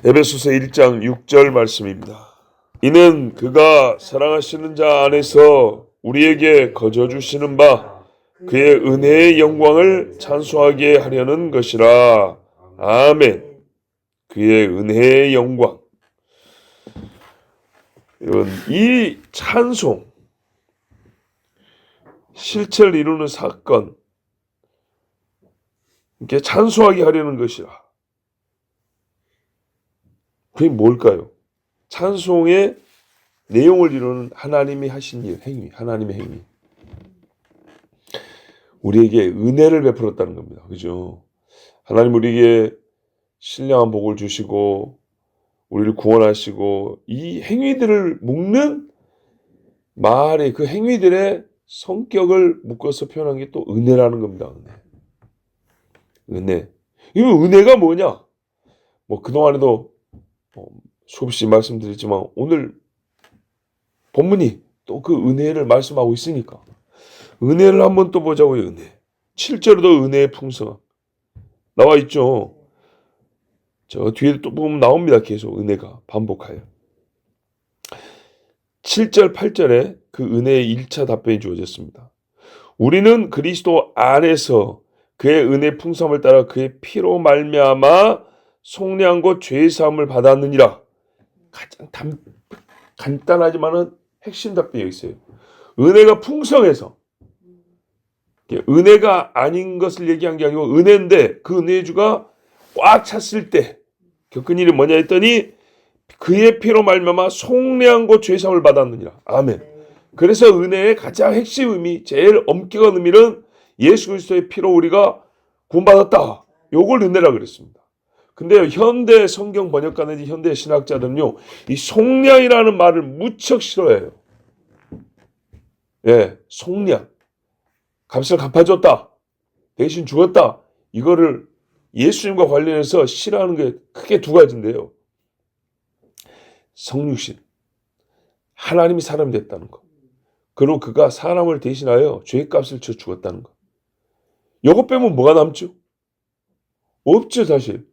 에베소서 1장 6절 말씀입니다. 이는 그가 사랑하시는 자 안에서 우리에게 거저 주시는 바 그의 은혜의 영광을 찬송하게 하려는 것이라. 아멘. 그의 은혜의 영광. 여러분, 이 찬송, 실체를 이루는 사건, 이렇게 찬송하게 하려는 것이라. 그게 뭘까요? 찬송의 내용을 이루는 하나님이 하신 일, 행위, 하나님의 행위. 우리에게 은혜를 베풀었다는 겁니다. 그죠? 하나님 우리에게 신령한 복을 주시고 우리를 구원하시고 이 행위들을 묶는 말의 그 행위들의 성격을 묶어서 표현한 게 또 은혜라는 겁니다. 은혜. 이 은혜가 뭐냐? 뭐 그동안에도 수없이 말씀드렸지만 오늘 본문이 또 그 은혜를 말씀하고 있으니까 은혜를 한번 또 보자고요. 은혜. 7절에도 은혜의 풍성함 나와 있죠. 저 뒤에 또 보면 나옵니다. 계속 은혜가 반복하여. 7절 8절에 그 은혜의 1차 답변이 주어졌습니다. 우리는 그리스도 안에서 그의 은혜 풍성함을 따라 그의 피로 말미암아 속량과 죄의 사함을 받았느니라. 가장 간단하지만은 핵심 답변이 여기 있어요. 은혜가 풍성해서 은혜가 아닌 것을 얘기한 게 아니고 은혜인데 그 은혜의 주가 꽉 찼을 때 겪은 일이 뭐냐 했더니 그의 피로 말미암아 속량과 죄의 사함을 받았느니라. 아멘. 그래서 은혜의 가장 핵심 의미, 제일 엄격한 의미는 예수 그리스도의 피로 우리가 구원받았다. 요걸 은혜라 그랬습니다. 근데 현대 성경 번역가든지 현대 신학자들은요, 이 속량이라는 말을 무척 싫어해요. 예, 속량. 값을 갚아줬다. 대신 죽었다. 이거를 예수님과 관련해서 싫어하는 게 크게 두 가지인데요. 성육신. 하나님이 사람이 됐다는 거. 그리고 그가 사람을 대신하여 죄값을 쳐 죽었다는 거. 요거 빼면 뭐가 남죠? 없죠, 사실.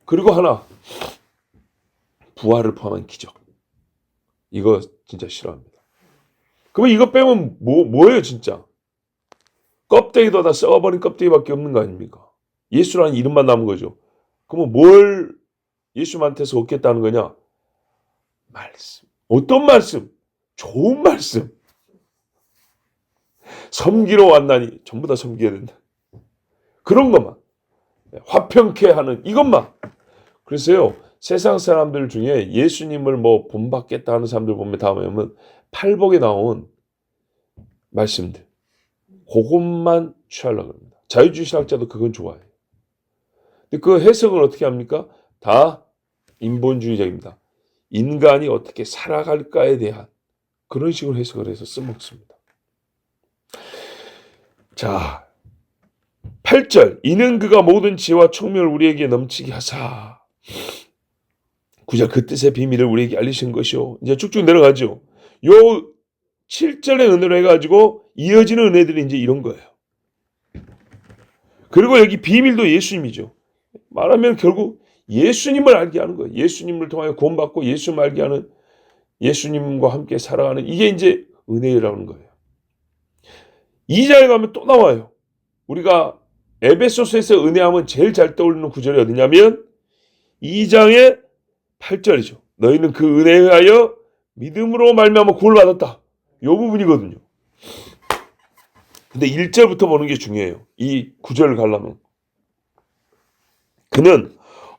그리고 하나. 부활을 포함한 기적. 이거 진짜 싫어합니다. 그러면 이거 빼면 뭐예요, 진짜? 껍데기도 다 썩어버린 껍데기밖에 없는 거 아닙니까? 예수라는 이름만 남은 거죠. 그러면 뭘 예수님한테서 얻겠다는 거냐? 말씀. 어떤 말씀? 좋은 말씀. 섬기러 왔나니 전부 다 섬겨야 된다. 그런 것만. 화평케 하는 이것만. 그래서요. 세상 사람들 중에 예수님을 뭐 본받겠다 하는 사람들 보면 다음에 오면 팔복에 나온 말씀들. 그것만 취하려고 합니다. 자유주의 신학자도 그건 좋아해요. 근데 그 해석을 어떻게 합니까? 다 인본주의적입니다. 인간이 어떻게 살아갈까에 대한 그런 식으로 해석을 해서 써먹습니다. 자, 8절. 이는 그가 모든 지혜와 총명을 우리에게 넘치게 하사. 9절. 그 뜻의 비밀을 우리에게 알리신 것이요. 이제 쭉쭉 내려가죠. 요 7절의 은혜로 해가지고 이어지는 은혜들이 이제 이런 거예요. 그리고 여기 비밀도 예수님이죠. 말하면 결국 예수님을 알게 하는 거예요. 예수님을 통하여 구원받고 예수님을 알게 하는, 예수님과 함께 살아가는, 이게 이제 은혜라는 거예요. 2장에 가면 또 나와요. 우리가 에베소서에서 은혜하면 제일 잘 떠오르는 구절이 어디냐면 2장의 8절이죠. 너희는 그 은혜에 의하여 믿음으로 말미암아 구원을 받았다. 이 부분이거든요. 근데 1절부터 보는 게 중요해요. 이 구절을 가려면. 그는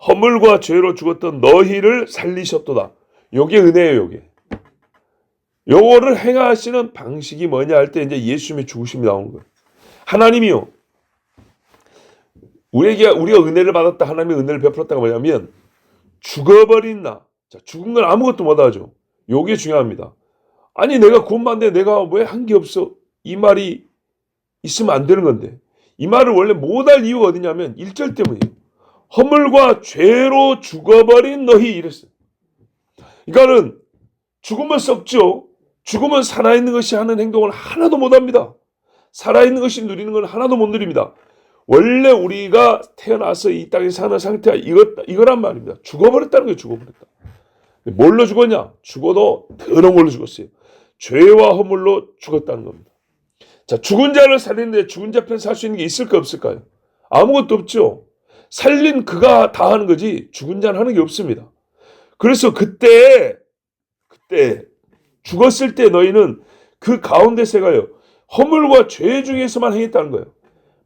허물과 죄로 죽었던 너희를 살리셨도다. 요게 은혜예요, 요게. 요거를 행하시는 방식이 뭐냐 할 때 이제 예수님의 죽으심이 나오는 거예요. 하나님이요. 우리가 은혜를 받았다, 하나님의 은혜를 베풀었다가 뭐냐면 죽어버린 나. 자, 죽은 건 아무것도 못하죠. 요게 중요합니다. 아니 내가 구원받는데 내가 왜 한 게 없어? 이 말이 있으면 안 되는 건데. 이 말을 원래 못할 이유가 어디냐면 1절 때문이에요. 허물과 죄로 죽어버린 너희 이랬어요. 그러니까는 죽으면 썩죠. 죽으면 살아있는 것이 하는 행동을 하나도 못합니다. 살아있는 것이 누리는 건 하나도 못 누립니다. 원래 우리가 태어나서 이 땅에 사는 상태가 이거란 말입니다. 죽어버렸다는 거예요. 죽어버렸다. 뭘로 죽었냐? 죽어도 더러운 걸로 죽었어요. 죄와 허물로 죽었다는 겁니다. 자, 죽은 자를 살리는데 죽은 자 편에서 할 수 있는 게 있을까 없을까요? 아무것도 없죠. 살린 그가 다 하는 거지 죽은 자는 하는 게 없습니다. 그래서 그때 죽었을 때 너희는 그 가운데서가요 허물과 죄 중에서만 행했다는 거예요.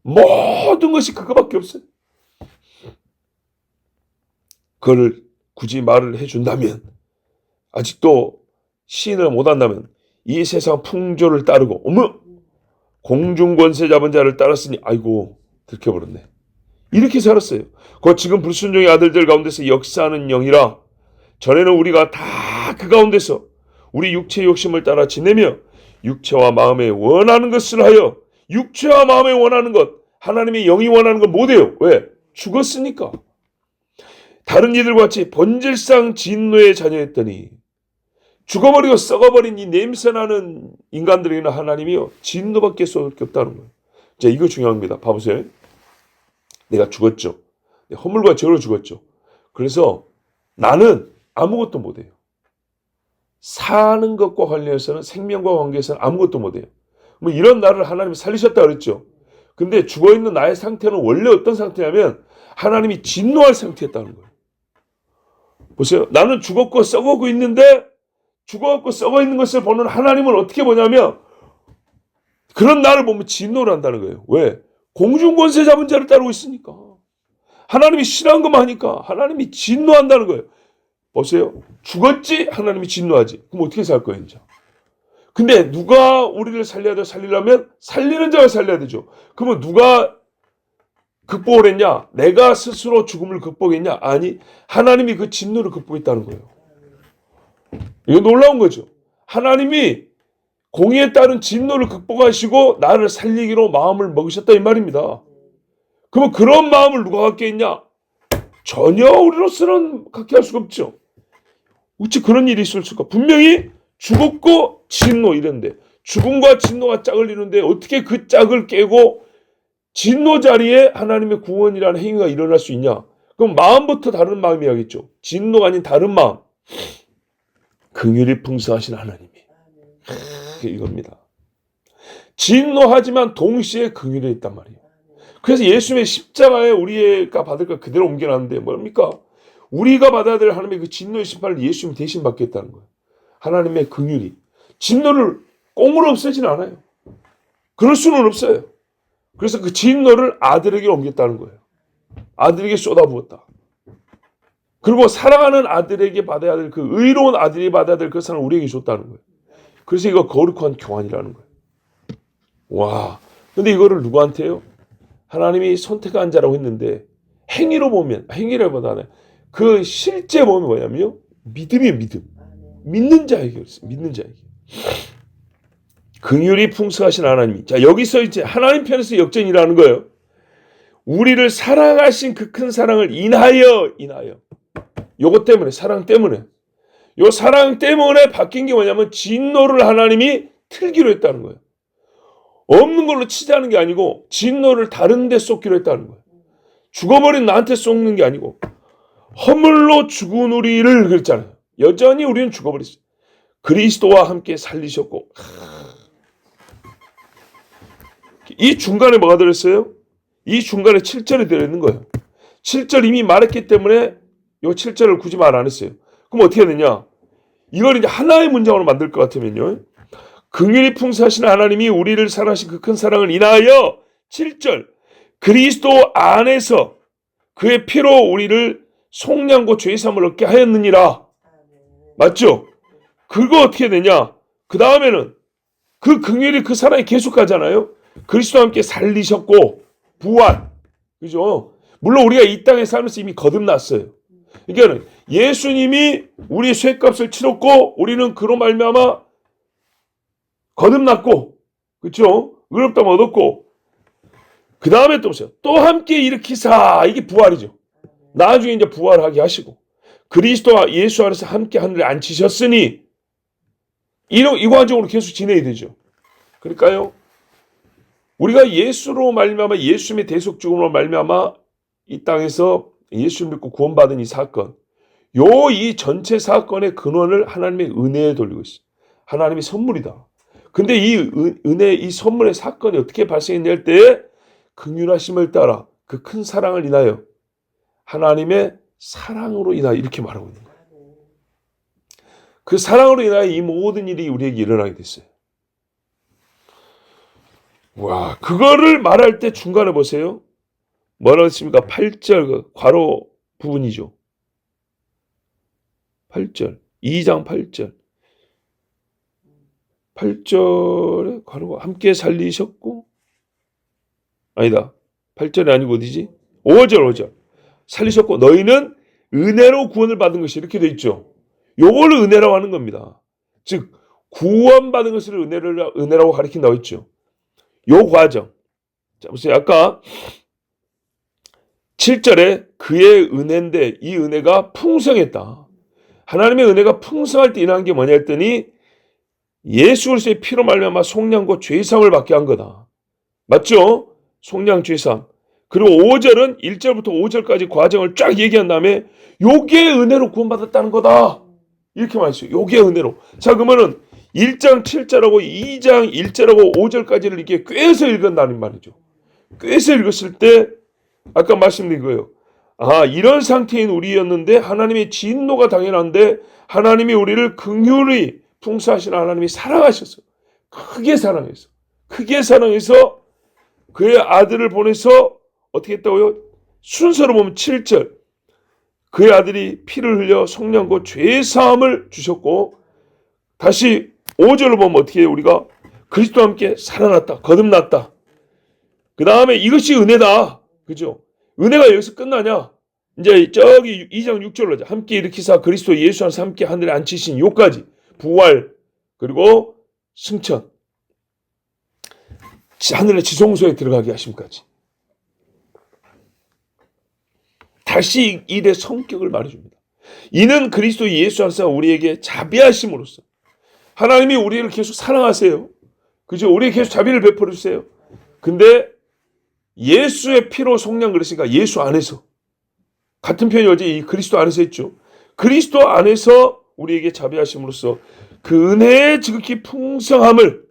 모든 것이 그거밖에 없어요. 그걸 굳이 말을 해준다면, 아직도 시인을 못한다면 이 세상 풍조를 따르고 공중권세 잡은 자를 따랐으니 아이고 들켜버렸네. 이렇게 살았어요. 곧 지금 불순종의 아들들 가운데서 역사하는 영이라. 전에는 우리가 다 그 가운데서 우리 육체의 욕심을 따라 지내며 육체와 마음에 원하는 것을 하여, 육체와 마음에 원하는 것, 하나님의 영이 원하는 건 못해요. 왜? 죽었으니까. 다른 이들과 같이 본질상 진노의 자녀였더니 죽어버리고 썩어버린 이 냄새나는 인간들에게는 하나님이요 진노밖에 쏠 게 없다는 거예요. 자, 이거 중요합니다. 봐보세요. 내가 죽었죠. 허물과 죄로 죽었죠. 그래서 나는 아무것도 못해요. 사는 것과 관련해서는, 생명과 관계에서는 아무것도 못해요. 뭐 이런 나를 하나님이 살리셨다 그랬죠. 근데 죽어있는 나의 상태는 원래 어떤 상태냐면 하나님이 진노할 상태였다는 거예요. 보세요. 나는 죽었고 썩어고 있는데 죽어갖고 썩어있는 것을 보는 하나님은 어떻게 보냐면 그런 나를 보면 진노를 한다는 거예요. 왜? 공중권세 잡은 자를 따르고 있으니까. 하나님이 싫어한 것만 하니까 하나님이 진노한다는 거예요. 보세요. 죽었지? 하나님이 진노하지. 그럼 어떻게 살 거예요, 이제? 근데 누가 우리를 살려야 돼? 살리려면 살리는 자가 살려야 되죠. 그러면 누가 극복을 했냐? 내가 스스로 죽음을 극복했냐? 아니, 하나님이 그 진노를 극복했다는 거예요. 이거 놀라운 거죠. 하나님이 공의에 따른 진노를 극복하시고 나를 살리기로 마음을 먹으셨다 이 말입니다. 그러면 그런 마음을 누가 갖게 했냐? 전혀 우리로서는 갖게 할 수가 없죠. 어찌 그런 일이 있을 수가? 분명히 죽었고 진노 이랬는데 죽음과 진노가 짝을 이루는데 어떻게 그 짝을 깨고 진노 자리에 하나님의 구원이라는 행위가 일어날 수 있냐? 그럼 마음부터 다른 마음이야겠죠. 진노가 아닌 다른 마음. 긍휼이 풍성하신 하나님이. 이겁니다. 진노하지만 동시에 긍휼이 있단 말이에요. 그래서 예수님의 십자가에 우리가 받을 걸 그대로 옮겨놨는데 뭡니까? 우리가 받아야 될 하나님의 그 진노의 심판을 예수님이 대신 받겠다는 거예요. 하나님의 긍휼이. 진노를 꽁으로 없애지는 않아요. 그럴 수는 없어요. 그래서 그 진노를 아들에게 옮겼다는 거예요. 아들에게 쏟아부었다. 그리고 사랑하는 아들에게 받아야 될 그 의로운 아들이 받아야 될 그 사랑을 우리에게 줬다는 거예요. 그래서 이거 거룩한 교환이라는 거예요. 와, 근데 이거를 누구한테요? 하나님이 선택한 자라고 했는데 행위로 보면, 행위라보다는 그 실제 보면 뭐냐면요, 믿음이에요. 믿음. 믿는 자에게 그랬어요. 믿는 자에게. 긍휼이 풍성하신 하나님이. 자, 여기서 이제 하나님 편에서 역전이라는 거예요. 우리를 사랑하신 그 큰 사랑을 인하여. 요것 때문에, 사랑 때문에. 요 사랑 때문에 바뀐 게 뭐냐면 진노를 하나님이 틀기로 했다는 거예요. 없는 걸로 치자는 게 아니고 진노를 다른 데 쏟기로 했다는 거예요. 죽어버린 나한테 쏟는 게 아니고 허물로 죽은 우리를 그랬잖아요. 여전히 우리는 죽어버렸어요. 그리스도와 함께 살리셨고. 이 중간에 뭐가 들었어요? 이 중간에 7절이 들어있는 거예요. 7절 이미 말했기 때문에 이 7절을 굳이 말 안 했어요. 그럼 어떻게 되냐? 이걸 이제 하나의 문장으로 만들 것 같으면요. 긍휼이 풍성하신 하나님이 우리를 사랑하신 그 큰 사랑을 인하여 7절 그리스도 안에서 그의 피로 우리를 속량고 죄사함을 얻게 하였느니라. 맞죠? 그거 어떻게 되냐? 그 다음에는 그 긍휼이 그 사랑이 계속 가잖아요. 그리스도와 함께 살리셨고 부활. 그죠? 물론 우리가 이 땅에 살면서 이미 거듭났어요. 그러니까 예수님이 우리의 쇳값을 치렀고 우리는 그로 말미암아 거듭났고, 그렇죠? 의롭다함 얻었고, 그 다음에 또 보세요. 또 함께 일으키사. 이게 부활이죠. 나중에 이제 부활하게 하시고 그리스도와 예수 안에서 함께 하늘에 앉히셨으니 이 과정으로 계속 지내야 되죠. 그러니까요. 우리가 예수로 말미암아 예수님의 대속 죽음으로 말미암아 이 땅에서 예수를 믿고 구원받은 이 사건, 이 전체 사건의 근원을 하나님의 은혜에 돌리고 있어요. 하나님의 선물이다. 근데 이 은혜, 이 선물의 사건이 어떻게 발생했냐 할 때에 긍휼하심을 따라 그 큰 사랑을 인하여 하나님의 사랑으로 인하여 이렇게 말하고 있는 거예요. 그 사랑으로 인하여 이 모든 일이 우리에게 일어나게 됐어요. 와, 그거를 말할 때 중간에 보세요. 뭐라고 했습니까? 8절 그 괄호 부분이죠. 8절. 2장 8절. 8절에 괄호가 함께 살리셨고, 아니다. 8절이 아니고 어디지? 5절. 살리셨고 너희는 은혜로 구원을 받은 것이 이렇게 돼 있죠. 요걸 은혜라고 하는 겁니다. 즉 구원받은 것을 은혜라고 가리킨다고 했죠. 요 과정. 자, 보세요. 아까 7절에 그의 은혜인데 이 은혜가 풍성했다. 하나님의 은혜가 풍성할 때 일어난 게 뭐냐 했더니 예수 그리스도의 피로 말미암아 속량과 죄사함을 받게 한 거다. 맞죠? 속량 죄사함. 그리고 5절은 1절부터 5절까지 과정을 쫙 얘기한 다음에 요게 은혜로 구원받았다는 거다. 이렇게 말했어요. 요게 은혜로. 자, 그러면은 1장 7절하고 2장 1절하고 5절까지를 이렇게 꿰서 읽은다는 말이죠. 꿰서 읽었을 때 아까 말씀드린 거예요. 아, 이런 상태인 우리였는데 하나님의 진노가 당연한데 하나님이 우리를 긍휼히 풍성하신 하나님이 사랑하셨어. 크게 사랑해서. 크게 사랑해서 그의 아들을 보내서 어떻게 했다고요? 순서로 보면 7절. 그의 아들이 피를 흘려 속량과 죄사함을 주셨고 다시 5절로 보면 어떻게 해요? 우리가 그리스도와 함께 살아났다. 거듭났다. 그 다음에 이것이 은혜다. 그죠? 은혜가 여기서 끝나냐? 이제 저기 2장 6절로 함께 일으키사 그리스도 예수 안에서 함께 하늘에 앉히신 요까지 부활 그리고 승천 하늘의 지성소에 들어가게 하심까지 다시 일의 성격을 말해줍니다. 이는 그리스도 예수 안에서 우리에게 자비하심으로써 하나님이 우리를 계속 사랑하세요. 그죠? 우리에게 계속 자비를 베풀어 주세요. 근데 예수의 피로 속량 그랬으니까 예수 안에서 같은 표현이 어제 이 그리스도 안에서 했죠. 그리스도 안에서 우리에게 자비하심으로써 그 은혜의 지극히 풍성함을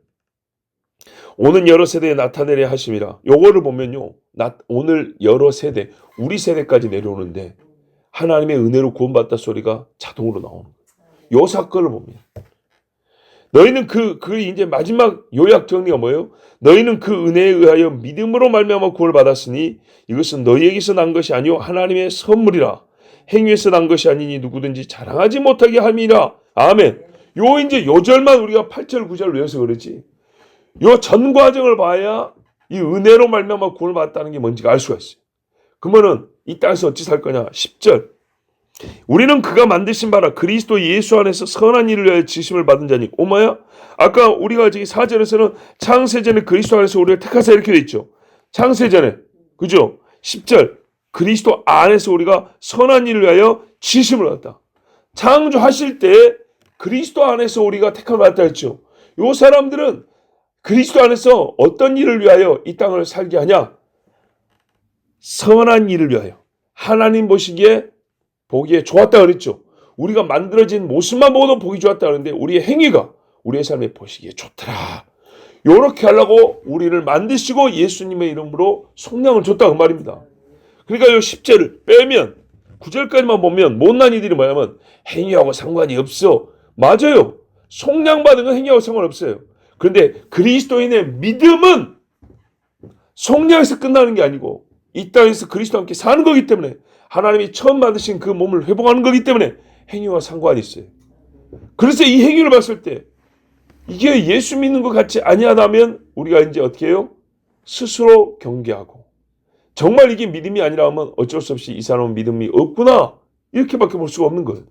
오는 여러 세대에 나타내려 하심이라. 요거를 보면요. 오늘 여러 세대, 우리 세대까지 내려오는데 하나님의 은혜로 구원받다 소리가 자동으로 나오는 거예요. 요 사건을 봅니다. 너희는 그 이제 마지막 요약 정리가 뭐예요? 너희는 그 은혜에 의하여 믿음으로 말미암아 구원을 받았으니 이것은 너희에게서 난 것이 아니요 하나님의 선물이라. 행위에서 난 것이 아니니 누구든지 자랑하지 못하게 함이라. 아멘. 요 이제 요 절만 우리가 8절 9절 외워서 그러지. 요 전 과정을 봐야 이 은혜로 말미암아 구원을 받았다는 게 뭔지가 알 수가 있어요. 그러면은 이 땅에서 어찌 살 거냐? 10절. 우리는 그가 만드신 바라 그리스도 예수 안에서 선한 일을 위하여 지심을 받은 자니. 오마야? 아까 우리가 저기 4절에서는 창세전에 그리스도 안에서 우리를 택하사 이렇게 돼 있죠. 창세전에. 그죠? 10절. 그리스도 안에서 우리가 선한 일을 위하여 지심을 받았다. 창조하실 때 그리스도 안에서 우리가 택함을 받았다 했죠. 요 사람들은 그리스도 안에서 어떤 일을 위하여 이 땅을 살게 하냐? 선한 일을 위하여. 하나님 보기에 좋았다 그랬죠. 우리가 만들어진 모습만 보고도 보기 좋았다 그러는데 우리의 행위가 우리의 삶에 보시기에 좋더라. 요렇게 하려고 우리를 만드시고 예수님의 이름으로 속량을 줬다 그 말입니다. 그러니까 요 10절을 빼면 9절까지만 보면 못난 이들이 뭐냐면 행위하고 상관이 없어. 맞아요. 속량받은 건 행위하고 상관없어요. 그런데 그리스도인의 믿음은 속량에서 끝나는 게 아니고 이 땅에서 그리스도와 함께 사는 거기 때문에 하나님이 처음 만드신 그 몸을 회복하는 거기 때문에 행위와 상관이 있어요. 그래서 이 행위를 봤을 때 이게 예수 믿는 것 같지 아니하다면 우리가 이제 어떻게 해요? 스스로 경계하고 정말 이게 믿음이 아니라 하면 어쩔 수 없이 이 사람은 믿음이 없구나 이렇게밖에 볼 수가 없는 거예요.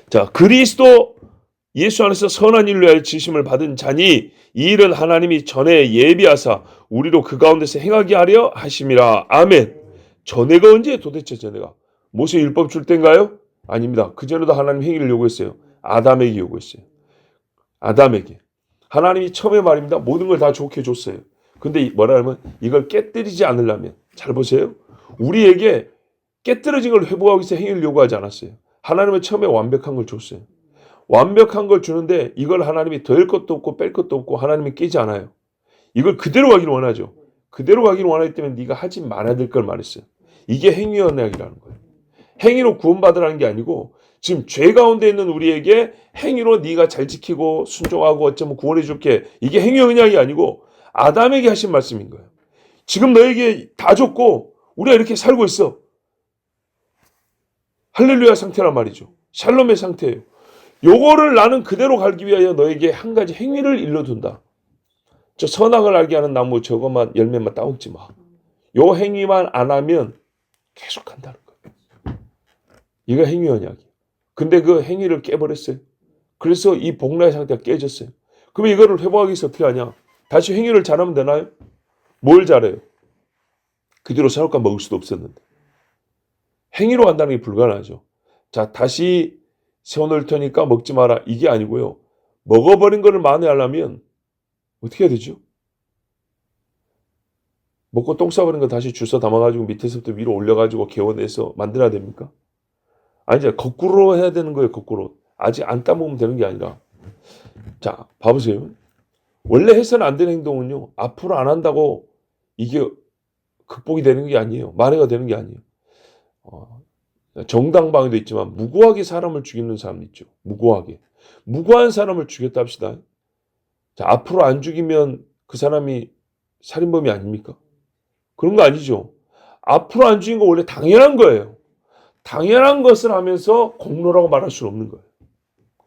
자, 그리스도 예수 안에서 선한 일을 위하여 지심을 받은 자니 이 일은 하나님이 전에 예비하사 우리로 그 가운데서 행하게 하려 하심이라. 아멘. 전에가 언제 도대체 전에가? 모세 율법 줄 때인가요? 아닙니다. 그 전에도 하나님 행위를 요구했어요. 아담에게 요구했어요. 아담에게. 하나님이 처음에 말입니다. 모든 걸 다 좋게 줬어요. 근데 뭐라 하면 이걸 깨뜨리지 않으려면 잘 보세요. 우리에게 깨뜨려진 걸 회복하기 위해서 행위를 요구하지 않았어요. 하나님은 처음에 완벽한 걸 줬어요. 완벽한 걸 주는데 이걸 하나님이 더할 것도 없고 뺄 것도 없고 하나님이 깨지 않아요. 이걸 그대로 가기를 원하죠. 그대로 가기를 원하기 때문에 네가 하지 말아야 될 걸 말했어요. 이게 행위 언약이라는 거예요. 행위로 구원받으라는 게 아니고 지금 죄 가운데 있는 우리에게 행위로 네가 잘 지키고 순종하고 어쩌면 구원해 줄게. 이게 행위 언약이 아니고 아담에게 하신 말씀인 거예요. 지금 너에게 다 줬고 우리가 이렇게 살고 있어. 할렐루야 상태란 말이죠. 샬롬의 상태예요. 요거를 나는 그대로 갈기 위하여 너에게 한 가지 행위를 일러둔다. 저 선악을 알게 하는 나무 저것만 열매만 따먹지 마. 요 행위만 안 하면 계속 한다는 거예요. 이거 행위 언약이에요. 근데 그 행위를 깨버렸어요. 그래서 이 복라의 상태가 깨졌어요. 그러면 이거를 회복하기 위해서 어떻게 하냐? 다시 행위를 잘하면 되나요? 뭘 잘해요? 그대로 사올까 먹을 수도 없었는데. 행위로 간다는 게 불가능하죠. 자, 다시 세워놓을 테니까 먹지 마라. 이게 아니고요. 먹어버린 거를 만회하려면 어떻게 해야 되죠? 먹고 똥 싸버린 거 다시 주워 담아가지고 밑에서부터 위로 올려가지고 개원해서 만들어야 됩니까? 아니죠. 거꾸로 해야 되는 거예요. 거꾸로. 아직 안 따먹으면 되는 게 아니라. 자, 봐보세요. 원래 해서는 안 되는 행동은요. 앞으로 안 한다고 이게 극복이 되는 게 아니에요. 만회가 되는 게 아니에요. 정당방위도 있지만 무고하게 사람을 죽이는 사람 있죠. 무고하게. 무고한 사람을 죽였다 합시다. 자, 앞으로 안 죽이면 그 사람이 살인범이 아닙니까? 그런 거 아니죠. 앞으로 안 죽인 거 원래 당연한 거예요. 당연한 것을 하면서 공로라고 말할 수는 없는 거예요.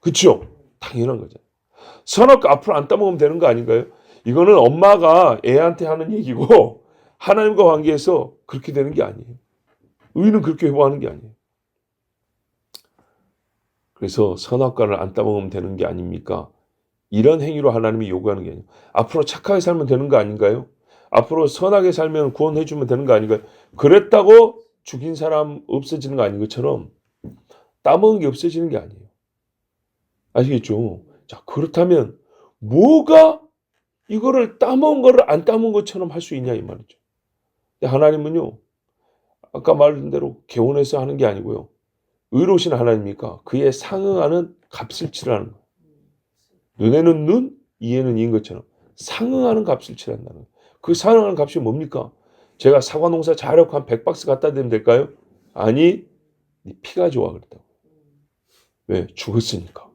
그렇죠? 당연한 거죠. 선악 앞으로 안 따먹으면 되는 거 아닌가요? 이거는 엄마가 애한테 하는 얘기고 하나님과 관계에서 그렇게 되는 게 아니에요. 의는 그렇게 회복하는 게 아니에요. 그래서 선악과를 안 따먹으면 되는 게 아닙니까? 이런 행위로 하나님이 요구하는 게 아니에요. 앞으로 착하게 살면 되는 거 아닌가요? 앞으로 선하게 살면 구원해 주면 되는 거 아닌가요? 그랬다고 죽인 사람 없어지는 거 아닌 것처럼 따먹은 게 없어지는 게 아니에요. 아시겠죠? 자, 그렇다면 뭐가 이거를 따먹은 거를 안 따먹은 것처럼 할 수 있냐 이 말이죠. 근데 하나님은요. 아까 말한 대로 개원해서 하는 게 아니고요. 의로우신 하나님이니까 그에 상응하는 값을 치라는 거예요. 눈에는 눈, 이에는 이인 것처럼 상응하는 값을 치란다는 거예요. 그 상응하는 값이 뭡니까? 제가 사과 농사 잘하고 한 100박스 갖다 대면 될까요? 아니, 네 피가 좋아 그랬다고. 왜? 죽었으니까.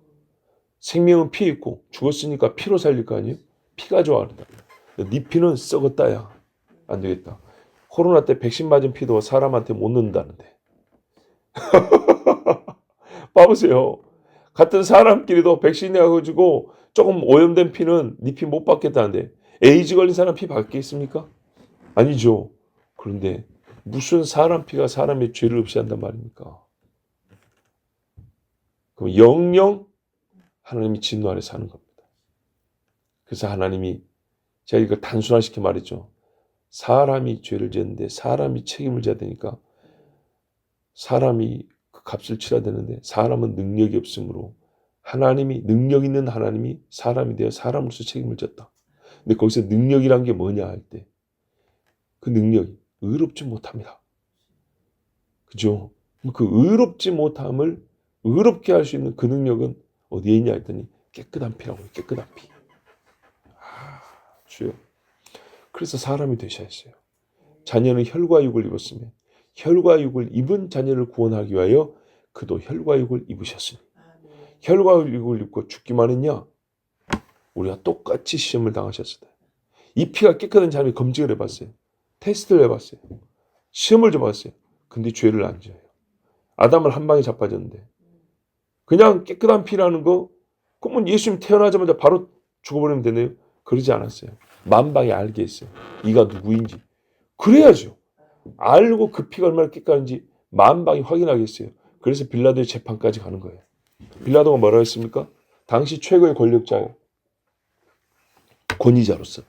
생명은 피에 있고 죽었으니까 피로 살릴 거 아니에요? 피가 좋아 그랬다. 네 피는 썩었다야. 안 되겠다. 코로나 때 백신 맞은 피도 사람한테 못 넣는다는데. 봐보세요. 같은 사람끼리도 백신 해가지고 조금 오염된 피는 네 피 못 받겠다는데 에이즈 걸린 사람 피 받겠습니까? 아니죠. 그런데 무슨 사람 피가 사람의 죄를 없이 한단 말입니까? 그럼 영영 하나님이 진노 아래 사는 겁니다. 그래서 하나님이 제가 이걸 단순화시켜 말했죠. 사람이 죄를 지었는데 사람이 책임을 져야 되니까 사람이 그 값을 치러야 되는데 사람은 능력이 없으므로 하나님이 능력 있는 하나님이 사람이 되어 사람으로서 책임을 졌다. 근데 거기서 능력이란 게 뭐냐 할 때 그 능력이 의롭지 못합니다. 그죠? 그 의롭지 못함을 의롭게 할 수 있는 그 능력은 어디에 있냐 했더니 깨끗한 피라고 해요. 깨끗한 피. 주여. 그래서 사람이 되셔야 했어요. 자녀는 혈과 육을 입었으면 혈과 육을 입은 자녀를 구원하기 위하여 그도 혈과 육을 입으셨으니 혈과 육을 입고 죽기만 했냐? 우리가 똑같이 시험을 당하셨을 때 이 피가 깨끗한 사람이 검증을 해봤어요. 테스트를 해봤어요. 시험을 줘봤어요. 근데 죄를 안 져요. 아담을 한 방에 자빠졌는데 그냥 깨끗한 피라는 거 그러면 예수님 태어나자마자 바로 죽어버리면 되네요. 그러지 않았어요. 만방에 알게 했어요. 이가 누구인지. 그래야죠. 알고 그 피가 얼마나 깨끗한지 만방이 확인하겠어요. 그래서 빌라도의 재판까지 가는 거예요. 빌라도가 뭐라고 했습니까? 당시 최고의 권력자예요. 권위자로서.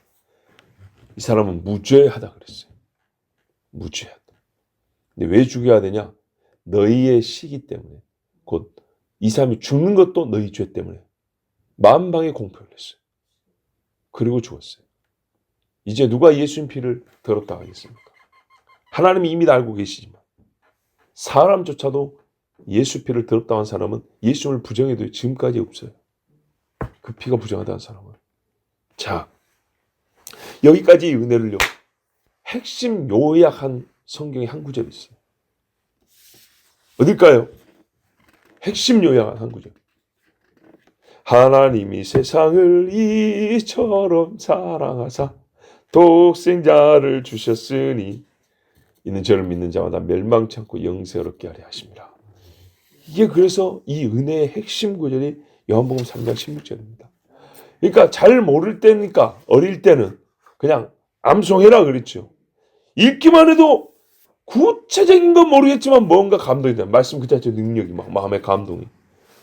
이 사람은 무죄하다 그랬어요. 무죄하다. 근데 왜 죽여야 되냐? 너희의 시기 때문에. 곧 이 사람이 죽는 것도 너희 죄 때문에. 만방에 공표를 했어요. 그리고 죽었어요. 이제 누가 예수님 피를 더럽다 하겠습니까? 하나님이 이미 다 알고 계시지만 사람조차도 예수 피를 더럽다 한 사람은 예수님을 부정해도 지금까지 없어요. 그 피가 부정하다는 사람은. 자, 여기까지 은혜를요. 핵심 요약한 성경의 한 구절이 있어요. 어딜까요? 핵심 요약한 한 구절. 하나님이 세상을 이처럼 사랑하사 독생자를 주셨으니 이는 저를 믿는 자마다 멸망치 않고 영생을 얻게 하려 하십니다. 이게 그래서 이 은혜의 핵심 구절이 요한복음 3장 16절입니다. 그러니까 잘 모를 때니까 어릴 때는 그냥 암송해라 그랬죠. 읽기만 해도 구체적인 건 모르겠지만 뭔가 감동이 돼. 말씀 그 자체 능력이 막 마음의 감동이.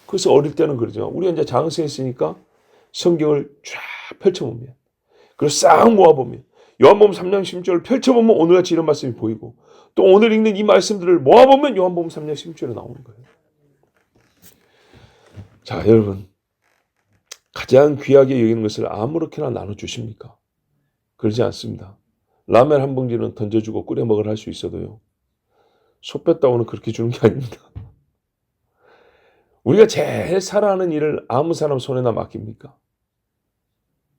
그래서 어릴 때는 그러죠. 우리가 이제 장성했으니까 성경을 쫙 펼쳐보면 그리고 싹 모아보면 요한복음 3장 16절을 펼쳐보면 오늘같이 이런 말씀이 보이고 또 오늘 읽는 이 말씀들을 모아보면 요한복음 3장 16절에 나오는 거예요. 자, 여러분 가장 귀하게 여기는 것을 아무렇게나 나눠주십니까? 그러지 않습니다. 라면 한 봉지는 던져주고 끓여 먹으라 할 수 있어도요. 소 뺐다고는 그렇게 주는 게 아닙니다. 우리가 제일 사랑하는 일을 아무 사람 손에나 맡깁니까?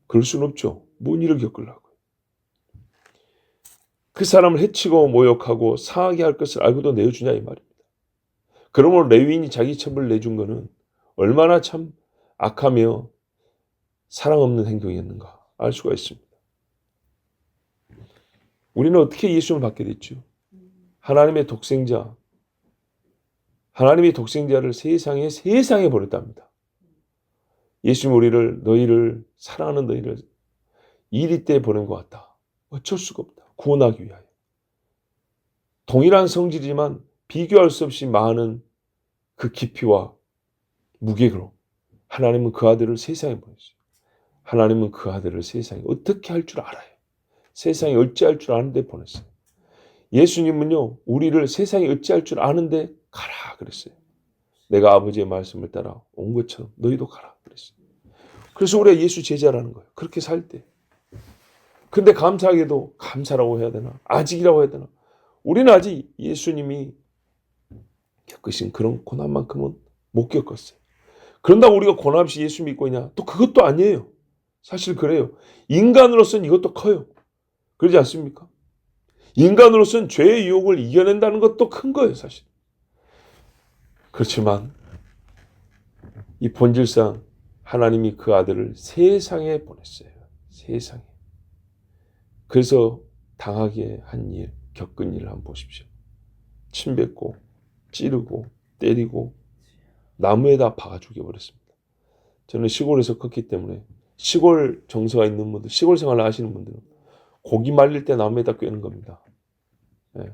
그럴 수는 없죠. 뭔 일을 겪으려고요. 그 사람을 해치고 모욕하고 상하게 할 것을 알고도 내어주냐 이 말입니다. 그러므로 레위인이 자기 첩을 내준 것은 얼마나 참 악하며 사랑 없는 행동이었는가 알 수가 있습니다. 우리는 어떻게 예수님을 받게 됐죠? 하나님의 독생자, 하나님이 독생자를 세상에 보냈답니다. 예수님 우리를 너희를 사랑하는 너희를 이리 때 보낸 것 같다. 어쩔 수가 없다. 구원하기 위하여. 동일한 성질이지만 비교할 수 없이 많은 그 깊이와 무게로 하나님은 그 아들을 세상에 보냈어요. 하나님은 그 아들을 세상에 어떻게 할 줄 알아요. 세상에 어찌할 줄 아는데 보냈어요. 예수님은요. 우리를 세상에 어찌할 줄 아는데 가라 그랬어요. 내가 아버지의 말씀을 따라 온 것처럼 너희도 가라 그랬어요. 그래서 우리가 예수 제자라는 거예요. 그렇게 살 때. 근데 감사하게도 감사라고 해야 되나 아직이라고 해야 되나 우리는 아직 예수님이 겪으신 그런 고난만큼은 못 겪었어요. 그런다고 우리가 고난 없이 예수 믿고 있냐? 또 그것도 아니에요. 사실 그래요. 인간으로서는 이것도 커요. 그러지 않습니까? 인간으로서는 죄의 유혹을 이겨낸다는 것도 큰 거예요. 사실. 그렇지만 이 본질상 하나님이 그 아들을 세상에 보냈어요. 세상에. 그래서 당하게 한 일, 겪은 일을 한번 보십시오. 침 뱉고 찌르고 때리고 나무에다 박아 죽여버렸습니다. 저는 시골에서 컸기 때문에 시골 정서가 있는 분들, 시골 생활을 하시는 분들은 고기 말릴 때 나무에다 꿰는 겁니다. 네.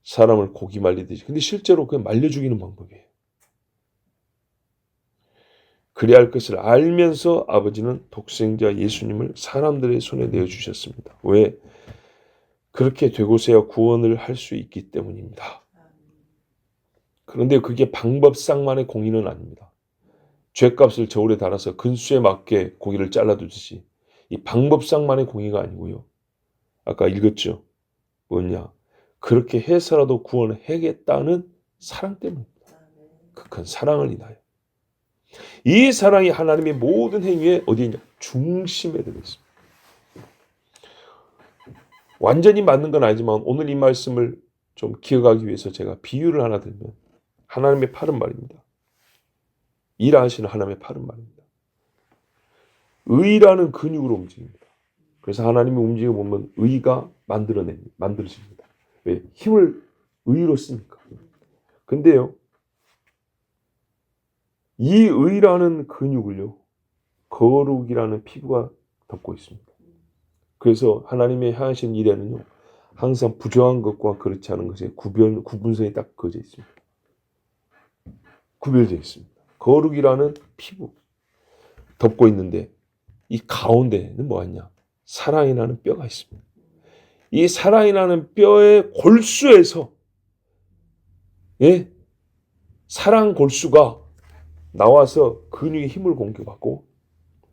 사람을 고기 말리듯이. 근데 실제로 그냥 말려 죽이는 방법이에요. 그래야 할 것을 알면서 아버지는 독생자 예수님을 사람들의 손에 내어주셨습니다. 왜? 그렇게 되고서야 구원을 할 수 있기 때문입니다. 그런데 그게 방법상만의 공의는 아닙니다. 죗값을 저울에 달아서 근수에 맞게 고기를 잘라두듯이 이 방법상만의 공의가 아니고요. 아까 읽었죠. 뭐냐? 그렇게 해서라도 구원을 해야겠다는 사랑 때문입니다. 그 큰 사랑을 인하여. 이 사랑이 하나님의 모든 행위에 어디에 있냐? 중심에 들어있습니다. 완전히 맞는 건 아니지만 오늘 이 말씀을 좀 기억하기 위해서 제가 비유를 하나 들면 하나님의 팔은 말입니다. 일하시는 하나님의 팔은 말입니다. 의라는 근육으로 움직입니다. 그래서 하나님이 움직여 보면 의가 만들어집니다. 왜? 힘을 의로 쓰니까. 근데요. 이 의라는 근육을요. 거룩이라는 피부가 덮고 있습니다. 그래서 하나님의 하신 일에는요. 항상 부정한 것과 그렇지 않은 것의 구분선이 딱 그어져 있습니다. 구별되어 있습니다. 거룩이라는 피부 덮고 있는데 이 가운데는 뭐였냐? 사랑이라는 뼈가 있습니다. 이 사랑이라는 뼈의 골수에서 사랑 골수가 나와서 근육의 힘을 공급받고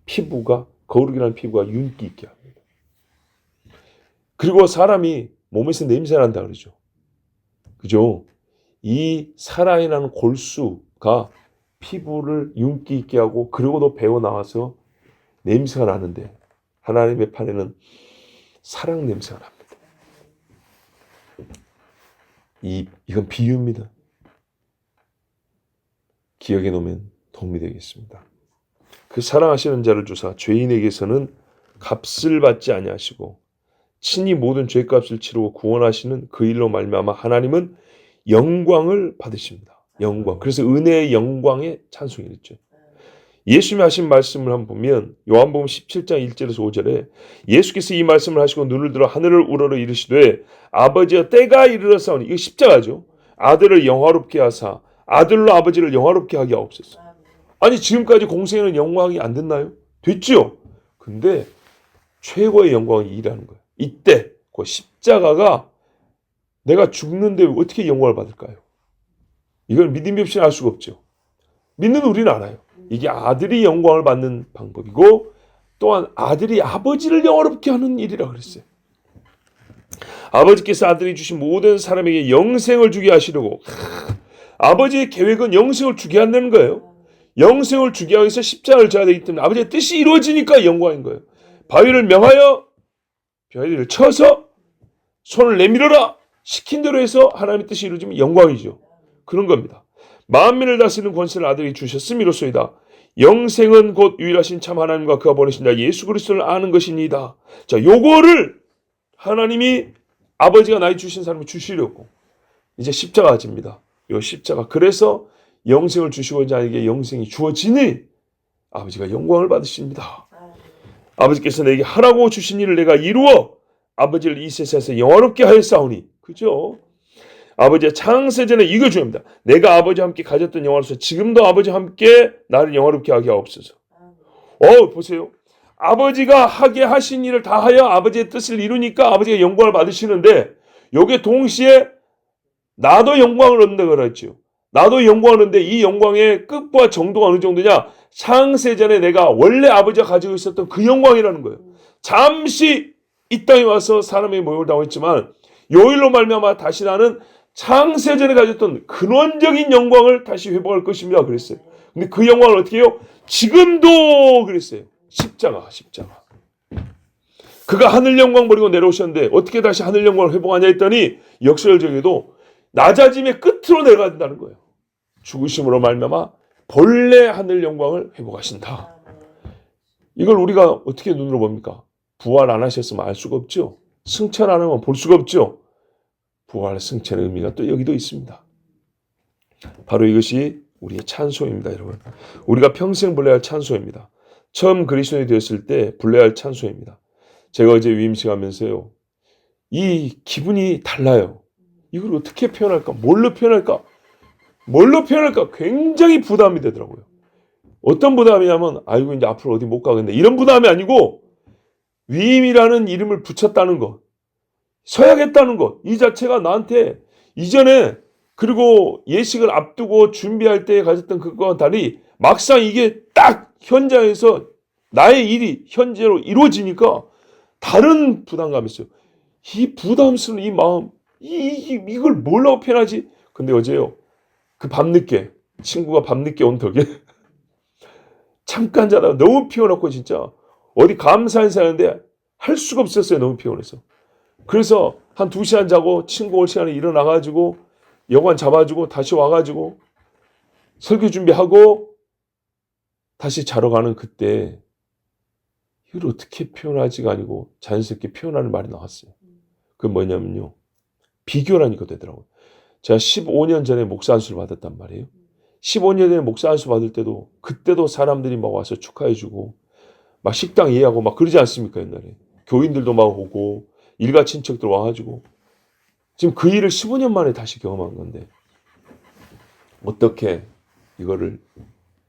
피부가 거울이라는 피부가 윤기 있게 합니다. 그리고 사람이 몸에서 냄새 난다 그러죠. 그죠? 이 살아있는 골수가 피부를 윤기 있게 하고 그러고도 배어 나와서 냄새가 나는데 하나님의 판에는 사랑 냄새가 납니다. 이건 비유입니다. 기억해 놓으면 도움이 되겠습니다. 그 사랑하시는 자를 주사 죄인에게서는 값을 받지 아니하시고 친히 모든 죄값을 치르고 구원하시는 그 일로 말미암아 하나님은 영광을 받으십니다. 영광. 그래서 은혜의 영광의 찬송이 있죠. 예수님이 하신 말씀을 한번 보면 요한복음 17장 1절에서 5절에 예수께서 이 말씀을 하시고 눈을 들어 하늘을 우러러 이르시되 아버지여 때가 이르렀사오니, 이거 십자가죠. 아들을 영화롭게 하사 아들로 아버지를 영화롭게 하게 하옵소서. 아니 지금까지 공생에는 영광이 안 됐나요? 됐죠. 근데 최고의 영광이 이라는 거예요. 이때 그 십자가가 내가 죽는데 어떻게 영광을 받을까요? 이걸 믿음이 없이는 알 수가 없죠. 믿는 우리는 알아요. 이게 아들이 영광을 받는 방법이고 또한 아들이 아버지를 영화롭게 하는 일이라고 그랬어요. 아버지께서 아들이 주신 모든 사람에게 영생을 주게 하시려고, 아버지의 계획은 영생을 주게 한다는 거예요. 영생을 주게 하기 위해서 십자가를 져야 되기 때문에 아버지의 뜻이 이루어지니까 영광인 거예요. 바위를 명하여 바위를 쳐서 손을 내밀어라 시킨 대로 해서 하나님의 뜻이 이루어지면 영광이죠. 그런 겁니다. 만민을 다스리는 권세를 아들이 주셨음이로소이다. 영생은 곧 유일하신 참 하나님과 그가 보내신 자 예수 그리스도를 아는 것이니이다. 자, 요거를 하나님이 아버지가 나이 주신 사람이 주시려고 이제 십자가 집니다. 요 십자가. 그래서 영생을 주시고 자에게 영생이 주어지니 아버지가 영광을 받으십니다. 아버지께서 내게 하라고 주신 일을 내가 이루어 아버지를 이 세상에서 영화롭게 하였사오니. 그죠? 아버지의 창세전에 이거 중요합니다. 내가 아버지와 함께 가졌던 영화로서 지금도 아버지와 함께 나를 영화롭게 하게 하옵소서. 보세요. 아버지가 하게 하신 일을 다 하여 아버지의 뜻을 이루니까 아버지가 영광을 받으시는데 요게 동시에 나도 영광을 얻는다 그랬죠. 나도 영광을 얻는데 이 영광의 끝과 정도가 어느 정도냐? 창세전에 내가 원래 아버지가 가지고 있었던 그 영광이라는 거예요. 잠시 이 땅에 와서 사람의 모욕을 당했지만 요 일로 말미암아 다시 나는 창세전에 가졌던 근원적인 영광을 다시 회복할 것입니다. 그랬어요. 근데 그 영광을 어떻게 해요? 지금도 그랬어요. 십자가. 그가 하늘 영광 버리고 내려오셨는데 어떻게 다시 하늘 영광을 회복하냐 했더니 역설적에도 낮아짐의 끝으로 내려간다는 거예요. 죽으심으로 말미암아 본래 하늘 영광을 회복하신다. 이걸 우리가 어떻게 눈으로 봅니까? 부활 안 하셨으면 알 수가 없죠. 승천 안 하면 볼 수가 없죠. 부활 승천의 의미가 또 여기도 있습니다. 바로 이것이 우리의 찬송입니다, 여러분. 우리가 평생 불러야 할 찬송입니다. 처음 그리스도인이 되었을 때 불러야 할 찬송입니다. 제가 어제 위임식 하면서요, 이 기분이 달라요. 이걸 어떻게 표현할까? 뭘로 표현할까? 굉장히 부담이 되더라고요. 어떤 부담이냐면 아이고 이제 앞으로 어디 못 가겠네 이런 부담이 아니고 위임이라는 이름을 붙였다는 것, 서야겠다는 것, 이 자체가 나한테 이전에 그리고 예식을 앞두고 준비할 때 가졌던 그거와 달리 막상 이게 딱 현장에서 나의 일이 현재로 이루어지니까 다른 부담감이 있어요. 이 부담스러운 이 마음, 이걸 뭐라고 표현하지? 근데 어제요, 그 밤늦게 친구가 밤늦게 온 덕에 잠깐 자다가 너무 피곤했고 진짜 어디 감사 인사하는데 할 수가 없었어요. 너무 피곤해서. 그래서 한 2시간 자고 친구 올 시간에 일어나가지고 여관 잡아주고 다시 와가지고 설교 준비하고 다시 자러 가는 그때 이걸 어떻게 표현하지가 아니고 자연스럽게 표현하는 말이 나왔어요. 그게 뭐냐면요, 비교라니까 되더라고요. 제가 15년 전에 목사 안수를 받았단 말이에요. 15년 전에 목사 안수 받을 때도 그때도 사람들이 막 와서 축하해주고 막 식당 예약하고 막 그러지 않습니까? 옛날에 교인들도 막 오고 일가 친척들 와가지고 지금 그 일을 15년 만에 다시 경험한 건데 어떻게 이거를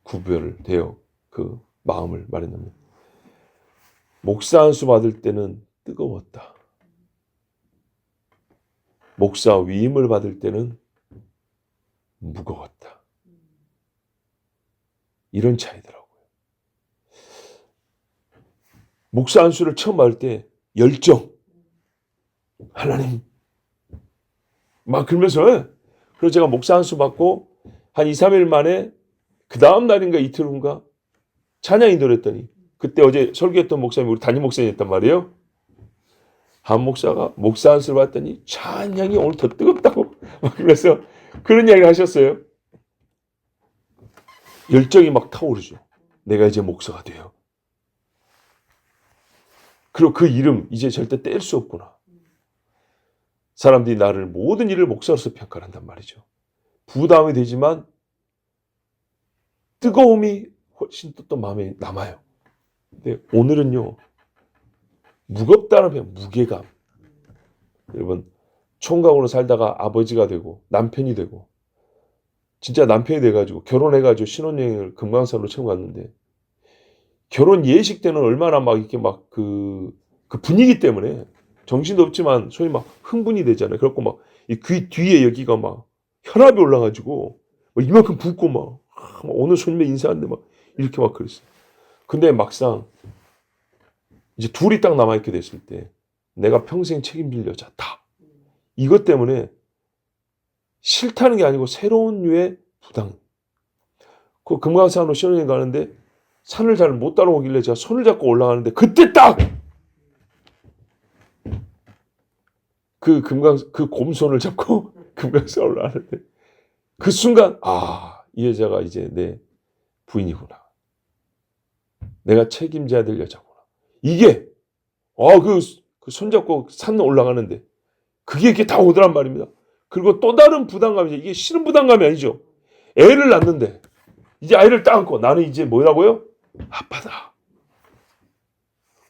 구별돼요? 그 마음을 말했냐면 목사 안수 받을 때는 뜨거웠다. 목사 위임을 받을 때는 무거웠다. 이런 차이더라고요. 목사 안수를 처음 받을 때 열정, 하나님 막 그러면서 그래서 제가 목사 안수 받고 한 2, 3일 만에 그 다음 날인가 이틀 후인가 찬양 인도했더니 그때 어제 설교했던 목사님이 우리 담임 목사님이었단 말이에요. 한 목사가 목사 안수를 받더니 찬양이 오늘 더 뜨겁다고 막 그래서 그런 이야기를 하셨어요. 열정이 막 타오르죠. 내가 이제 목사가 돼요. 그리고 그 이름 이제 절대 뗄 수 없구나. 사람들이 나를 모든 일을 목사로서 평가를 한단 말이죠. 부담이 되지만 뜨거움이 훨씬 또 마음에 남아요. 근데 오늘은요. 무겁다는 표현, 무게감. 여러분 총각으로 살다가 아버지가 되고 남편이 되고 진짜 남편이 돼가지고 결혼해가지고 신혼여행을 금강산으로 처음 갔는데 결혼 예식 때는 얼마나 막 이렇게 막 그 분위기 때문에 정신도 없지만 소위 막 흥분이 되잖아요. 그래갖고 막 이 귀 뒤에 여기가 막 혈압이 올라가지고 막 이만큼 붓고 막 오늘 손님의 인사하는데 막 이렇게 막 그랬어요. 근데 막상 이제 둘이 딱 남아있게 됐을 때 내가 평생 책임질 여자다. 이것 때문에 싫다는 게 아니고 새로운 류의 부담. 그 금강산으로 신혼여행 가는데 산을 잘 못 따라오길래 제가 손을 잡고 올라가는데 그때 딱 그 곰손을 잡고 금강산 올라가는데 그 순간 이 여자가 이제 내 부인이구나. 내가 책임져야 될 여자구나. 이게 그 손잡고 산 올라가는데 그게 이렇게 다 오더란 말입니다. 그리고 또 다른 부담감이죠. 이게 싫은 부담감이 아니죠. 애를 낳는데 이제 아이를 딱 안고 나는 이제 뭐라고요? 아빠다.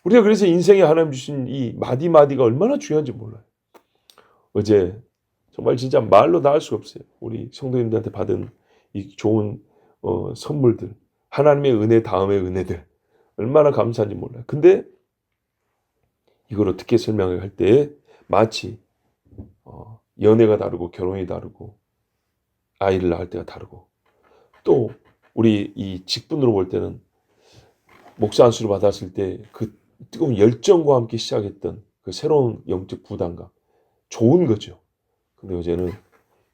우리가 그래서 인생에 하나님 주신 이 마디마디가 얼마나 중요한지 몰라요. 어제 정말 진짜 말로 다 할 수가 없어요. 우리 성도님들한테 받은 이 좋은 선물들. 하나님의 은혜 다음의 은혜들. 얼마나 감사한지 몰라요. 근데 이걸 어떻게 설명을 할 때 마치 연애가 다르고 결혼이 다르고 아이를 낳을 때가 다르고 또 우리 이 직분으로 볼 때는 목사 안수를 받았을 때 그 뜨거운 열정과 함께 시작했던 그 새로운 영적 부담감 좋은 거죠. 근데 어제는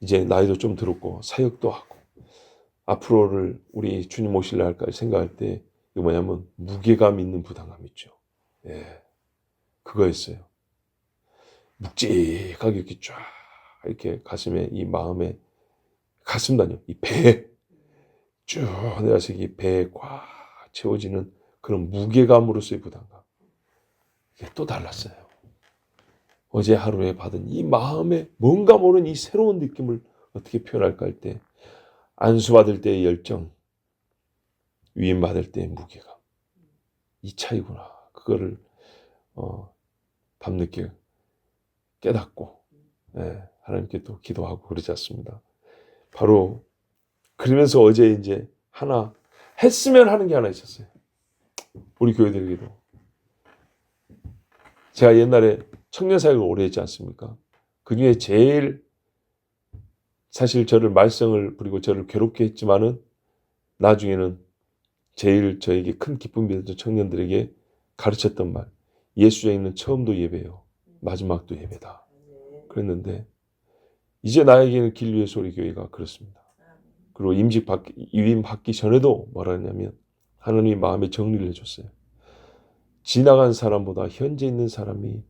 이제 나이도 좀 들었고 사역도 하고 앞으로를 우리 주님 모실 날까지 생각할 때 이거 뭐냐면 무게감 있는 부담감 있죠. 예, 그거였어요. 묵직하게 이렇게 쫙 이렇게 가슴에 이 마음에 가슴단요 이 배에 쭉 내려서 이 배에 꽉 채워지는 그런 무게감으로서의 부담감 이게 또 달랐어요. 어제 하루에 받은 이 마음에 뭔가 모르는 이 새로운 느낌을 어떻게 표현할까 할 때 안수받을 때의 열정, 위임받을 때의 무게감 이 차이구나. 그거를 밤늦게 깨닫고 하나님께 또 기도하고 그러지 않습니다. 바로 그러면서 어제 이제 하나 했으면 하는 게 하나 있었어요. 우리 교회들에게도. 제가 옛날에 청년 사역을 오래 했지 않습니까? 그 중에 제일 사실 저를 말썽을 부리고 저를 괴롭게 했지만은 나중에는 제일 저에게 큰 기쁨이 됐던 청년들에게 가르쳤던 말. 예수에 있는 처음도 예배요. 마지막도 예배다. 그랬는데 이제 나에게는 길 위의 소리 교회가 그렇습니다. 그리고 위임 받기 전에도 뭐라냐면 하나님이 마음의 정리를 해줬어요. 지나간 사람보다 현재 있는 사람이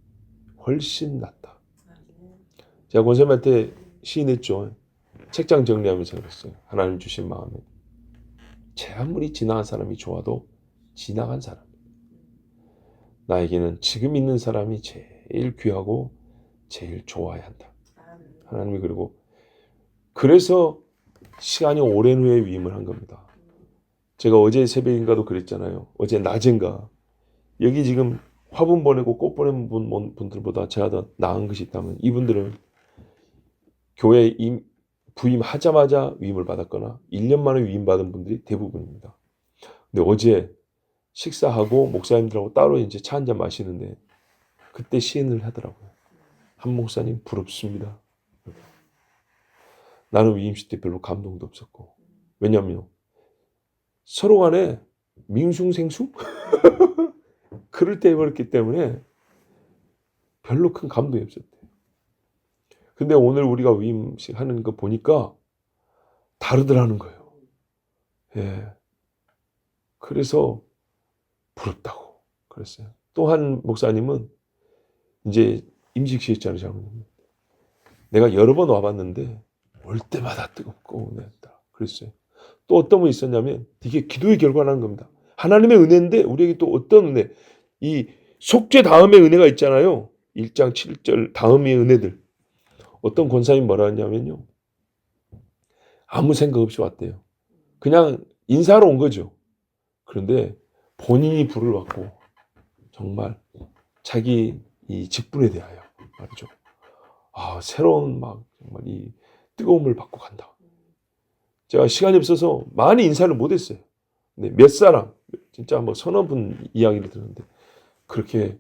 훨씬 낫다. 제가 권사님한테 시인했죠. 책장 정리하면서 그랬어요. 하나님 주신 마음에 제 아무리 지나간 사람이 좋아도 지나간 사람. 나에게는 지금 있는 사람이 제일 귀하고 제일 좋아야 한다. 하나님이 그래서 시간이 오랜 후에 위임을 한 겁니다. 제가 어제 새벽인가도 그랬잖아요. 어제 낮인가. 여기 지금 화분 보내고 꽃 보낸 분들보다 제가 더 나은 것이 있다면 이분들은 교회 부임하자마자 위임을 받았거나 1년 만에 위임받은 분들이 대부분입니다. 근데 어제 식사하고 목사님들하고 따로 이제 차 한잔 마시는데 그때 시인을 하더라고요. 한 목사님 부럽습니다. 나는 위임식 때 별로 감동도 없었고 왜냐하면 서로 간에 밍숭생숭? 그럴 때 해버렸기 때문에 별로 큰 감동이 없었대요. 근데 오늘 우리가 위임식 하는 거 보니까 다르더라는 거예요. 예. 그래서 부럽다고 그랬어요. 또 한 목사님은 이제 임직시했잖아요, 장로님. 내가 여러 번 와봤는데 올 때마다 뜨겁고 은혜였다. 그랬어요. 또 어떤 분이 있었냐면 이게 기도의 결과라는 겁니다. 하나님의 은혜인데 우리에게 또 어떤 은혜, 이 속죄 다음에 은혜가 있잖아요. 1장 7절 다음의 은혜들. 어떤 권사님 뭐라 했냐면요. 아무 생각 없이 왔대요. 그냥 인사하러 온 거죠. 그런데 본인이 불을 받고 정말 자기 이 직분에 대하여 말이죠. 새로운 막 정말 이 뜨거움을 받고 간다. 제가 시간이 없어서 많이 인사를 못했어요. 근데 몇 사람, 진짜 뭐 서너 분 이야기를 들었는데 그렇게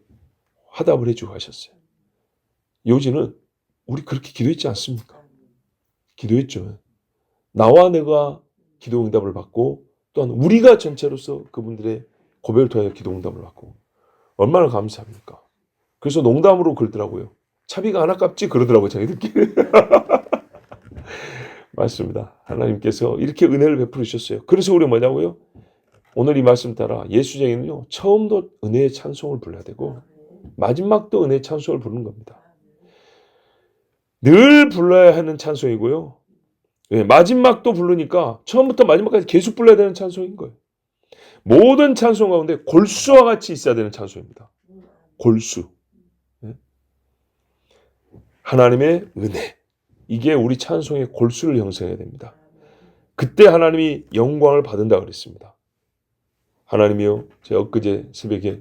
화답을 해주고 하셨어요. 요지는 우리 그렇게 기도했지 않습니까? 기도했죠. 나와 내가 기도 응답을 받고 또한 우리가 전체로서 그분들의 고백을 통하여 기도 응답을 받고 얼마나 감사합니까? 그래서 농담으로 그러더라고요. 차비가 안 아깝지? 그러더라고요. 자기들끼리. 맞습니다. 하나님께서 이렇게 은혜를 베풀어 주셨어요. 그래서 우리 뭐냐고요? 오늘 이 말씀 따라 예수쟁이는요. 처음도 은혜의 찬송을 불러야 되고 마지막도 은혜의 찬송을 부르는 겁니다. 늘 불러야 하는 찬송이고요. 마지막도 부르니까 처음부터 마지막까지 계속 불러야 되는 찬송인 거예요. 모든 찬송 가운데 골수와 같이 있어야 되는 찬송입니다. 골수. 하나님의 은혜. 이게 우리 찬송의 골수를 형성해야 됩니다. 그때 하나님이 영광을 받는다 그랬습니다. 하나님이요. 제가 엊그제 새벽에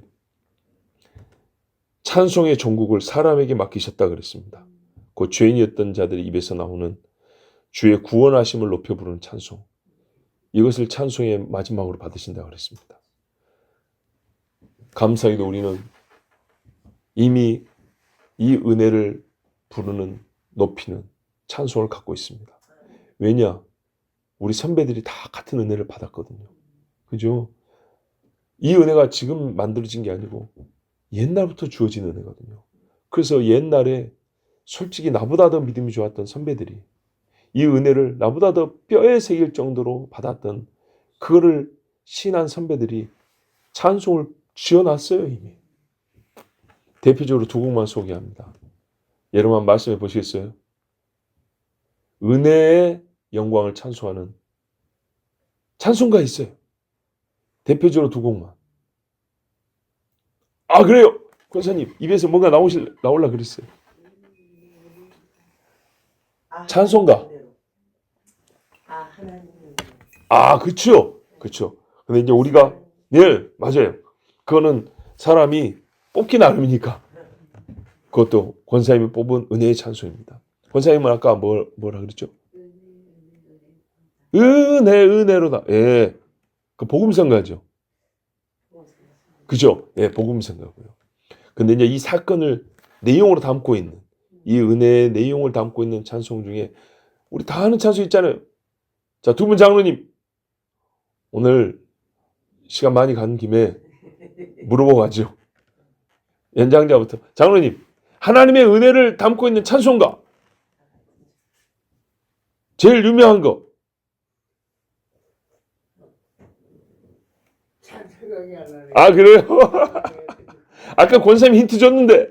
찬송의 종국을 사람에게 맡기셨다 그랬습니다. 그 죄인이었던 자들의 입에서 나오는 주의 구원하심을 높여 부르는 찬송. 이것을 찬송의 마지막으로 받으신다 그랬습니다. 감사히도 우리는 이미 이 은혜를 부르는 높이는 찬송을 갖고 있습니다. 왜냐? 우리 선배들이 다 같은 은혜를 받았거든요. 그죠? 이 은혜가 지금 만들어진 게 아니고 옛날부터 주어진 은혜거든요. 그래서 옛날에 솔직히 나보다 더 믿음이 좋았던 선배들이 이 은혜를 나보다 더 뼈에 새길 정도로 받았던 그거를 신한 선배들이 찬송을 지어놨어요. 이미. 대표적으로 두 곡만 소개합니다. 여러분 한번 말씀해 보시겠어요? 은혜의 영광을 찬송하는 찬송가 있어요. 대표적으로 두 곡만. 그래요? 권사님 입에서 뭔가 나올라 그랬어요. 찬송가. 그쵸. 그쵸. 근데 이제 우리가, 맞아요. 그거는 사람이 뽑기 나름이니까. 그것도 권사님이 뽑은 은혜의 찬송입니다. 권사님은 아까 뭐라 그랬죠? 은혜로다. 예. 그 복음성가죠. 그죠? 예, 복음성가고요. 근데 이제 이 사건을 내용으로 담고 있는, 이 은혜의 내용을 담고 있는 찬송 중에 우리 다 아는 찬송 있잖아요. 자, 두 분 장로님. 오늘 시간 많이 간 김에 물어보고 가죠. 연장자부터. 장로님, 하나님의 은혜를 담고 있는 찬송가. 제일 유명한 거. 그래요? 아까 권사님이 힌트 줬는데.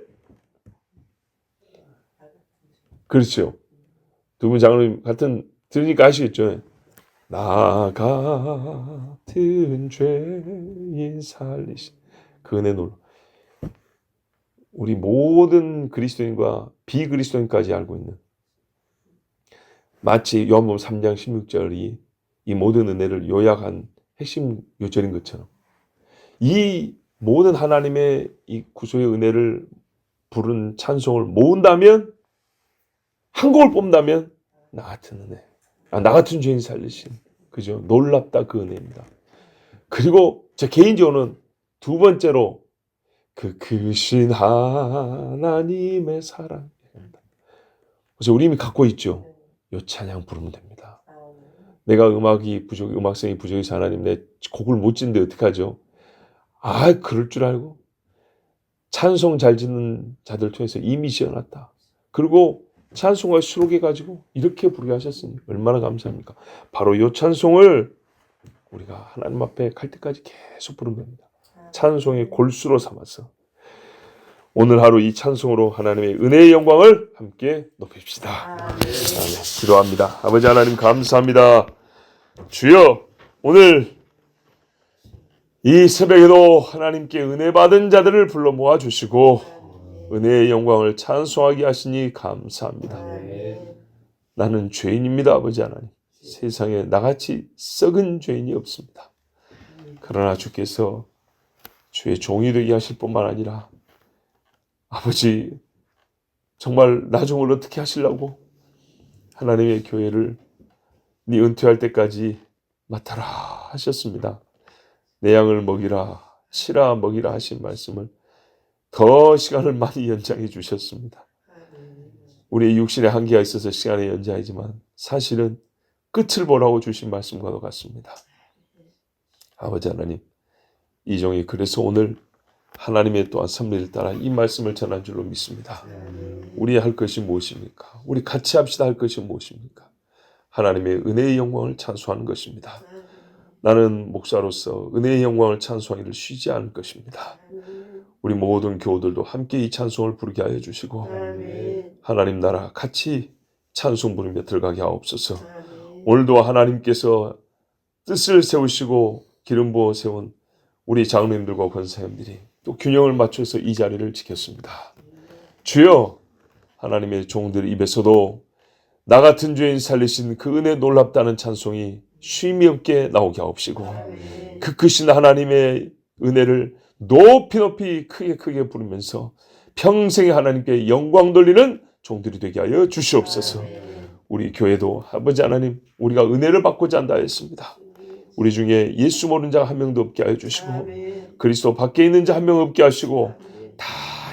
그렇죠. 두 분 장로님 같은 들으니까 아시겠죠? 나 같은 죄인 살리신 그 은혜 놀라. 우리 모든 그리스도인과 비그리스도인까지 알고 있는 마치 요한복음 3장 16절이 이 모든 은혜를 요약한 핵심 요절인 것처럼 이 모든 하나님의 이 구속의 은혜를 부른 찬송을 모은다면 한 곡을 뽑는다면 나 같은 은혜, 나 같은 죄인 살리신 그죠? 놀랍다 그 은혜입니다. 그리고 제 개인적으로는 두 번째로 그 크신 하나님의 사랑. 그래서 우리 이미 갖고 있죠. 요 찬양 부르면 됩니다. 내가 음악성이 부족해서 하나님 내 곡을 못 짓는데 어떡하죠? 그럴 줄 알고 찬송 잘 짓는 자들 통해서 이미 지어놨다. 그리고 찬송과 수록해 가지고 이렇게 부르게 하셨으니 얼마나 감사합니까? 바로 이 찬송을 우리가 하나님 앞에 갈 때까지 계속 부르면 됩니다. 찬송의 골수로 삼아서 오늘 하루 이 찬송으로 하나님의 은혜의 영광을 함께 높입시다. 아멘. 기도합니다. 아버지 하나님 감사합니다. 주여, 오늘 이 새벽에도 하나님께 은혜 받은 자들을 불러 모아 주시고 은혜의 영광을 찬송하게 하시니 감사합니다. 나는 죄인입니다. 아버지 하나님. 세상에 나같이 썩은 죄인이 없습니다. 그러나 주께서 주의 종이 되게 하실 뿐만 아니라 아버지, 정말 나중을 어떻게 하시려고 하나님의 교회를 네 은퇴할 때까지 맡아라 하셨습니다. 내 양을 먹이라, 치라 먹이라 하신 말씀을 더 시간을 많이 연장해 주셨습니다. 우리의 육신의 한계가 있어서 시간의 연장이지만 사실은 끝을 보라고 주신 말씀과도 같습니다. 아버지 하나님, 이 종이 그래서 오늘 하나님의 또한 섭리를 따라 이 말씀을 전한 줄로 믿습니다. 우리 할 것이 무엇입니까? 우리 같이 합시다 할 것이 무엇입니까? 하나님의 은혜의 영광을 찬송하는 것입니다. 나는 목사로서 은혜의 영광을 찬송하기를 쉬지 않을 것입니다. 우리 모든 교우들도 함께 이 찬송을 부르게 하여 주시고 하나님 나라 같이 찬송 부르며 들어가게 하옵소서. 오늘도 하나님께서 뜻을 세우시고 기름 부어 세운 우리 장로님들과 권사님들이 또 균형을 맞춰서 이 자리를 지켰습니다. 주여, 하나님의 종들 입에서도 나 같은 죄인 살리신 그 은혜 놀랍다는 찬송이 쉼이 없게 나오게 하옵시고 그 크신 하나님의 은혜를 높이 높이 크게 부르면서 평생에 하나님께 영광 돌리는 종들이 되게 하여 주시옵소서. 우리 교회도 아버지 하나님, 우리가 은혜를 받고자 한다 했습니다. 우리 중에 예수 모르는 자가 한 명도 없게 하여 주시고 그리스도 밖에 있는 자 한 명 없게 하시고 다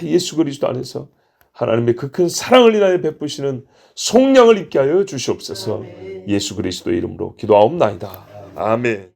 예수 그리스도 안에서 하나님의 그 큰 사랑을 인하여 베푸시는 속량을 입게 하여 주시옵소서. 예수 그리스도의 이름으로 기도하옵나이다. 아멘.